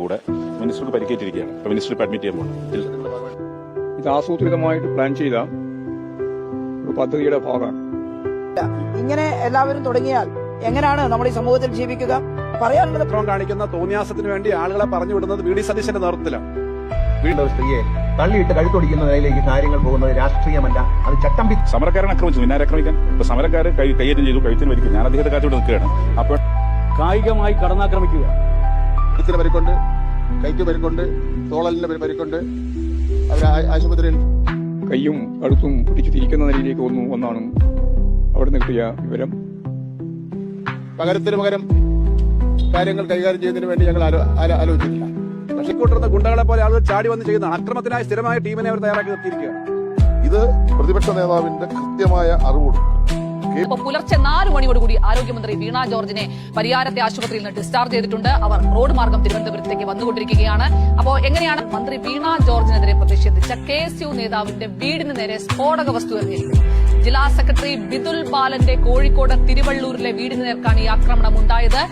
കൂടെ മിനിസ്റ്റർക്ക് പരിക്കേറ്റിരിക്കുകയാണ്. അപ്പോൾ minister admit ചെയ്യാൻ പോകുന്നത് ഇത് ആസൂത്രിതമായിട്ട് പ്ലാൻ ചെയ്ത ഒരു പദ്ധതിയുടെ ഭാഗമാണ്. ഇങ്ങനെ എല്ലാവരും തുടങ്ങിയാൽ എങ്ങനെയാണ് നമ്മൾ ഈ സമൂഹത്തിൽ ജീവിക്കുക? പറയാനുള്ളത് കാണിക്കുന്ന തോന്നിയാസത്തിന് വേണ്ടി ആളുകളെ പറഞ്ഞു വിടുന്നത് വി.ഡി. സതീശന്റെ നേതൃത്വത്തിലാണ്. വീണ്ടും സ്ത്രീയെ തള്ളിയിട്ട് കഴുത്തൊടിക്കുന്ന നിലയിലേക്ക് കാര്യങ്ങൾ പോകുന്നത് രാഷ്ട്രീയമല്ല, അത് ചട്ടം. സമരക്കാരൻ ആക്രമിച്ചു, പിന്നെ ആക്രമിക്കാൻ ഇപ്പൊ സമരക്കാർ കൈയേറ്റം ചെയ്തു, കഴുത്തിന് വരിക്കും. ഞാൻ അദ്ദേഹത്തെ കാത്തോട് നിൽക്കുകയാണ്. അപ്പോൾ കായികമായി കടന്നാക്രമിക്കുക, കഴുത്തിന് പരിക്കൊണ്ട്, കൈക്ക് പരിക്കൊണ്ട്, തോളലിന്റെ പരിക്കൊണ്ട് അവർ ആശുപത്രിയിൽ കയ്യും കഴുത്തും പിടിച്ചു തിരിക്കുന്ന നിലയിലേക്ക് വന്നു എന്നാണ് അവിടെ കിട്ടിയ വിവരം. പകരത്തിന് പകരം കാര്യങ്ങൾ കൈകാര്യം ചെയ്യുന്നതിന് വേണ്ടി ഞങ്ങൾ ആലോചിച്ചിട്ടില്ല. പക്ഷേ കൂട്ടുന്ന ഗുണ്ടകളെ പോലെ ആളുകൾ ചാടി വന്ന് ചെയ്യുന്ന അക്രമത്തിനായി സ്ഥിരമായ ടീമിനെ അവർ തയ്യാറാക്കി നിർത്തിയിരിക്കുകയാണ്. ഇത് പ്രതിപക്ഷ നേതാവിന്റെ കൃത്യമായ അറിവോട് പുലർച്ചെ 4 മണിയോടുകൂടി ആരോഗ്യമന്ത്രി വീണ ജോർജിനെ പരിയാരത്തെ ആശുപത്രിയിൽ നിന്ന് ഡിസ്ചാർജ് ചെയ്തിട്ടുണ്ട്. അവർ റോഡ് മാർഗം തിരുവനന്തപുരത്തേക്ക് വന്നുകൊണ്ടിരിക്കുകയാണ്. അപ്പോൾ എങ്ങനെയാണ് മന്ത്രി വീണ ജോർജിനെതിരെ പ്രതിഷേധിച്ച KSU നേതാവിന്റെ വീടിന് നേരെ സ്ഫോടക വസ്തു എറിഞ്ഞിരിക്കുന്നത്? ജില്ലാ സെക്രട്ടറി ബിദുൽ ബാലന്റെ കോഴിക്കോട് തിരുവള്ളൂരിലെ വീടിന് നേർക്കാണ് ഈ ആക്രമണം ഉണ്ടായത്.